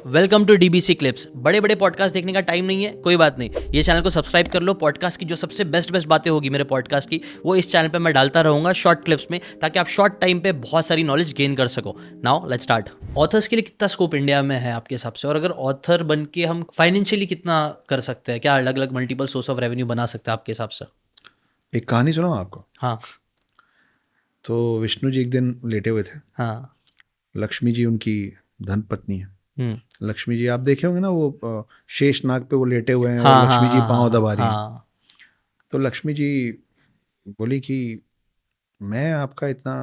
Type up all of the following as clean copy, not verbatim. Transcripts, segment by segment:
Welcome to DBC clips. बड़े बड़े podcast देखने का टाइम नहीं है, कोई बात नहीं, ये चैनल को सब्सक्राइब कर लो। पॉडकास्ट की जो सबसे बेस्ट बातें होगी मेरे पॉडकास्ट की, वो इस चैनल पे मैं डालता रहूंगा शॉर्ट क्लिप्स में, ताकि आप शॉर्ट टाइम पे बहुत सारी नॉलेज गेन कर सको। Now let's start. ऑथर्स के लिए कितना स्कोप इंडिया में है आपके हिसाब से, और अगर ऑथर बन के हम फाइनेंशियली कितना कर सकते हैं? क्या अलग अलग मल्टीपल सोर्स ऑफ रेवेन्यू बना सकते हैं आपके हिसाब से? एक कहानी सुनाऊं आपको। हाँ तो विष्णु जी एक दिन लेटे हुए थे। हाँ। लक्ष्मी जी उनकी धर्मपत्नी है। हम्म। लक्ष्मी जी आप देखे होंगे ना, वो शेष नाग पे वो लेटे हुए हैं और हाँ हाँ लक्ष्मी जी हाँ पांव हाँ दबा रही हैं। हाँ। तो लक्ष्मी जी बोली कि मैं आपका इतना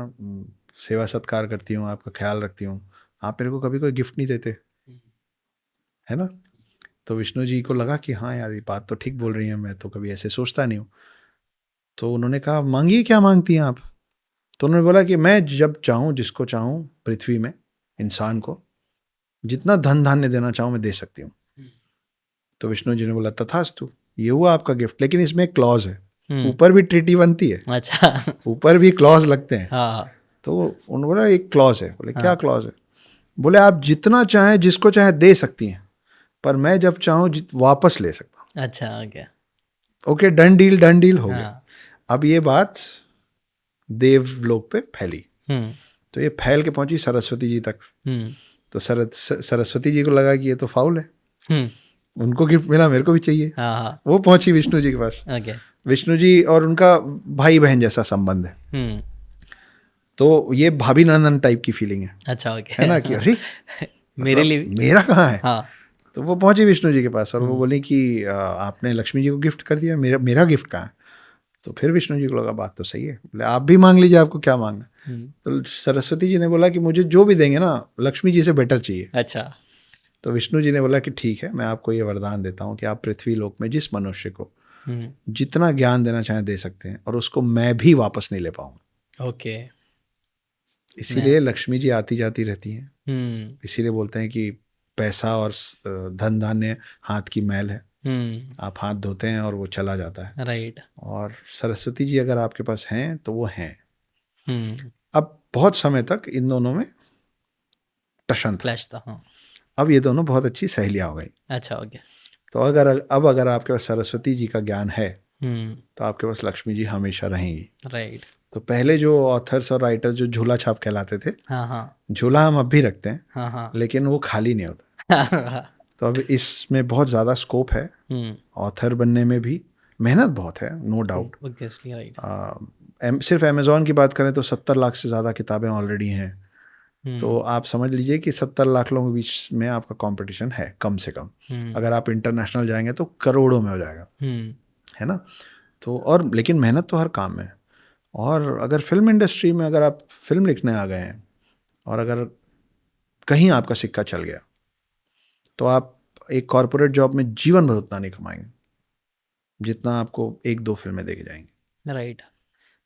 सेवा सत्कार करती हूँ, आपका ख्याल रखती हूँ, आप मेरे को कभी कोई गिफ्ट नहीं देते, है ना। तो विष्णु जी को लगा कि हाँ यार, ये बात तो ठीक बोल रही है, मैं तो कभी ऐसे सोचता नहीं हूँ। तो उन्होंने कहा, मांगिए, क्या मांगती हैं आप? तो उन्होंने बोला कि मैं जब चाहूँ, जिसको चाहूँ पृथ्वी में, इंसान को जितना धन धान्य देना चाहूँ मैं दे सकती हूँ। तो विष्णु जी ने बोला, तथास्तु, ये हुआ आपका गिफ्ट, लेकिन इसमें एक क्लॉज है। ऊपर भी ट्रीटी बनती है, अच्छा। ऊपर भी क्लॉज लगते हैं। हाँ तो उन्होंने बोला एक क्लॉज है। बोले क्या हाँ। क्लॉज है? बोले आप जितना चाहें, जिसको चाहे दे सकती हैं, पर मैं जब चाहूँ वापस ले सकता हूँ। अच्छा ओके। ओके, डन डील हो गया। हाँ। अब ये बात देवलोक पे फैली। हम्म तो ये फैल के पहुंची सरस्वती जी तक। हम्म तो सरस्वती जी को लगा कि ये तो फाउल है, हम्म। उनको गिफ्ट मिला, मेरे को भी चाहिए। हाँ हाँ। वो पहुंची विष्णु जी के पास। ओके। विष्णु जी और उनका भाई बहन जैसा संबंध है, हम्म। तो ये भाभी नंदन टाइप की फीलिंग अच्छा है ओके। ना, कि अरे मेरे मतलब लिए भी। मेरा कहाँ है। हाँ। तो वो पहुंची विष्णु जी के पास और वो हम्म बोली कि आपने लक्ष्मी जी को गिफ्ट कर दिया, मेरा मेरा गिफ्ट कहाँ है? तो फिर विष्णु जी को लगा बात तो सही है। बोले आप भी मांग लीजिए, आपको क्या मांगना है। हम्म। तो सरस्वती जी ने बोला कि मुझे जो भी देंगे ना, लक्ष्मी जी से बेटर चाहिए। अच्छा। तो विष्णु जी ने बोला कि ठीक है, मैं आपको ये वरदान देता हूँ कि आप पृथ्वी लोक में जिस मनुष्य को हम्म। जितना ज्ञान देना चाहें दे सकते हैं, और उसको मैं भी वापस नहीं ले पाऊंगा। ओके। इसीलिए नाइस। लक्ष्मी जी आती जाती रहती हैं। हम्म इसीलिए बोलते हैं कि पैसा और धन धान्य हाथ की मैल है, हम्म। आप हाथ धोते हैं और वो चला जाता है। राइट। और सरस्वती जी अगर आपके पास हैं तो वो हैं। हम्म। अब बहुत समय तक इन दोनों में टशन था। क्लैश था हाँ। अब ये दोनों बहुत अच्छी सहेलियां हो गई। अच्छा ओके। तो अगर आपके पास सरस्वती जी का ज्ञान है, हम्म। तो आपके पास लक्ष्मी जी हमेशा रहेंगी। राइट। तो पहले जो ऑथर्स और राइटर्स जो झूला छाप कहलाते थे, हाँ हाँ झूला हम अब भी रखते हैं, हाँ हाँ। लेकिन वो खाली नहीं होता। तो अब इसमें बहुत ज़्यादा स्कोप है। हम्म। ऑथर बनने में भी मेहनत बहुत है, नो डाउट। Obviously right. सिर्फ अमेजोन की बात करें तो 70 लाख से ज़्यादा किताबें ऑलरेडी हैं। तो हम्म आप समझ लीजिए कि 70 लाख लोगों के बीच में आपका कंपटीशन है, कम से कम। हम्म अगर आप इंटरनेशनल जाएंगे तो करोड़ों में हो जाएगा, हम्म। है ना। तो और लेकिन मेहनत तो हर काम में है। और अगर फिल्म इंडस्ट्री में अगर आप फिल्म लिखने आ गए हैं, और अगर कहीं आपका सिक्का चल गया, तो आप एक कॉरपोरेट जॉब में जीवन भर उतना नहीं कमाएंगे जितना आपको एक दो फिल्में देके जाएंगे। राइट।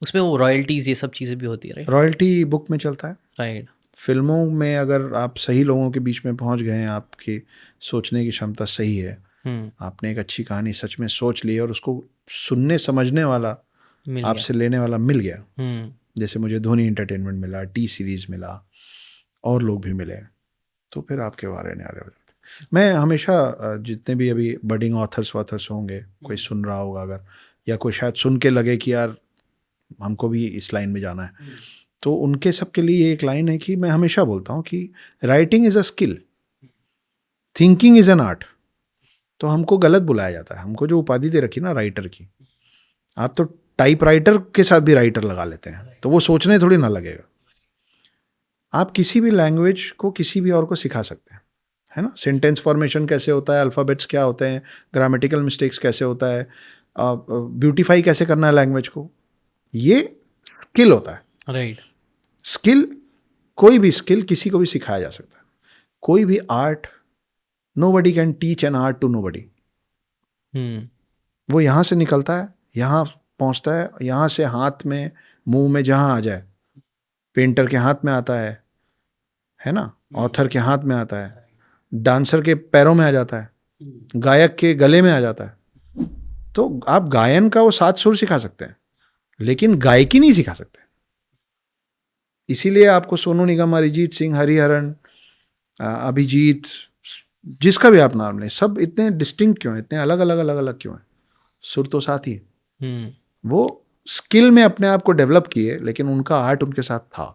उसमें वो रॉयल्टीज ये सब चीज़ें भी होती है राइट। रॉयल्टी बुक में चलता है। राइट। फिल्मों में अगर आप सही लोगों के बीच में पहुंच गए हैं, आपकी सोचने की क्षमता सही है, हम्म। आपने एक अच्छी कहानी सच में सोच ली और उसको सुनने समझने वाला, मिल गया। आपसे लेने वाला मिल गया, हम्म। जैसे मुझे धोनी एंटरटेनमेंट मिला, टी सीरीज मिला, और लोग भी मिले, तो फिर आपके वारे न्यारे हो जाते। मैं हमेशा जितने भी अभी बडिंग ऑथर्स वाथर्स होंगे, कोई सुन रहा होगा अगर, या कोई शायद सुन के लगे कि यार हमको भी इस लाइन में जाना है, तो उनके सबके लिए एक लाइन है कि मैं हमेशा बोलता हूँ कि writing is a skill, thinking is an art. तो हमको गलत बुलाया जाता है, हमको जो उपाधि दे रखी ना राइटर की, आप तो टाइप राइटर के साथ भी राइटर लगा लेते हैं, तो वो सोचने थोड़ी ना लगेगा। आप किसी भी लैंग्वेज को किसी भी और को सिखा सकते हैं, है ना। सेंटेंस फॉर्मेशन कैसे होता है, अल्फ़ाबेट्स क्या होते हैं, ग्रामेटिकल मिस्टेक्स कैसे होता है, ब्यूटीफाई कैसे करना है लैंग्वेज को, ये स्किल होता है। राइट। स्किल, कोई भी स्किल किसी को भी सिखाया जा सकता है। कोई भी art, nobody can teach an art to nobody. Hmm. वो यहाँ से निकलता है, यहाँ पहुँचता है, यहाँ से हाथ में, मुंह में, जहाँ आ जाए। पेंटर के हाथ में आता है ना, ऑथर के हाथ में आता है, डांसर के पैरों में आ जाता है, गायक के गले में आ जाता है। तो आप गायन का वो 7 सुर सिखा सकते हैं, लेकिन गायकी नहीं सिखा सकते। इसीलिए आपको सोनू निगम, अरिजीत सिंह, हरिहरन, अभिजीत, जिसका भी आप नाम लें, सब इतने डिस्टिंक्ट क्यों हैं, इतने अलग अलग अलग अलग क्यों हैं? सुर तो साथ ही है। वो स्किल में अपने आप को डेवलप किए, लेकिन उनका आर्ट उनके साथ था।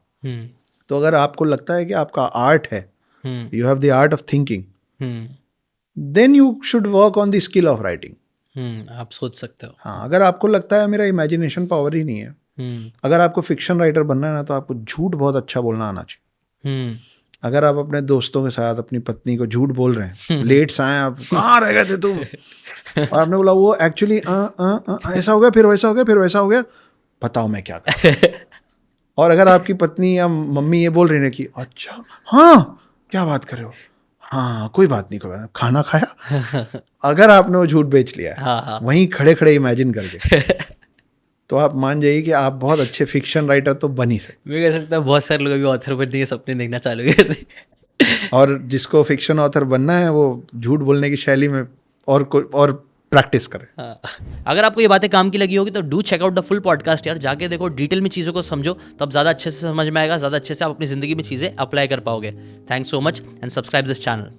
तो अगर आपको लगता है कि आपका आर्ट है, you have the art of thinking, then you should work on the skill of writing. आप सोच सकते हो। हाँ, अगर आपको लगता है मेरा इमेजिनेशन पावर ही नहीं है, अगर आपको फिक्शन राइटर बनना है ना, तो आपको झूठ बहुत अच्छा बोलना आना चाहिए। अगर आप अपने दोस्तों के साथ अपनी पत्नी को झूठ बोल रहे हैं, लेट से आए आप, कहाँ रह गए थे तुम, और आपने बोला वो एक्चुअली ऐसा हो गया, फिर वैसा हो गया, फिर वैसा हो गया, बताओ मैं क्या करूं। और अगर आपकी पत्नी या मम्मी ये बोल रही है कि अच्छा हाँ क्या बात कर रहे हो, हाँ कोई बात नहीं, कोई बात नहीं, खाना खाया, अगर आपने वो झूठ बेच लिया है वहीं खड़े खड़े इमेजिन करके, तो आप मान जाइए कि आप बहुत अच्छे फिक्शन राइटर तो बन ही सकते। मैं कह सकता हूँ बहुत सारे लोग अभी ऑथर बनने के सपने देखना चालू कर दें। और जिसको फिक्शन ऑथर बनना है वो झूठ बोलने की शैली में और प्रैक्टिस करें। हाँ। अगर आपको ये बातें काम की लगी होगी तो do check out the full podcast यार, जाके देखो, डिटेल में चीज़ों को समझो, तब ज़्यादा अच्छे से समझ में आएगा, ज़्यादा अच्छे से आप अपनी ज़िंदगी में चीज़ें अप्लाई कर पाओगे। Thanks so much and subscribe this channel.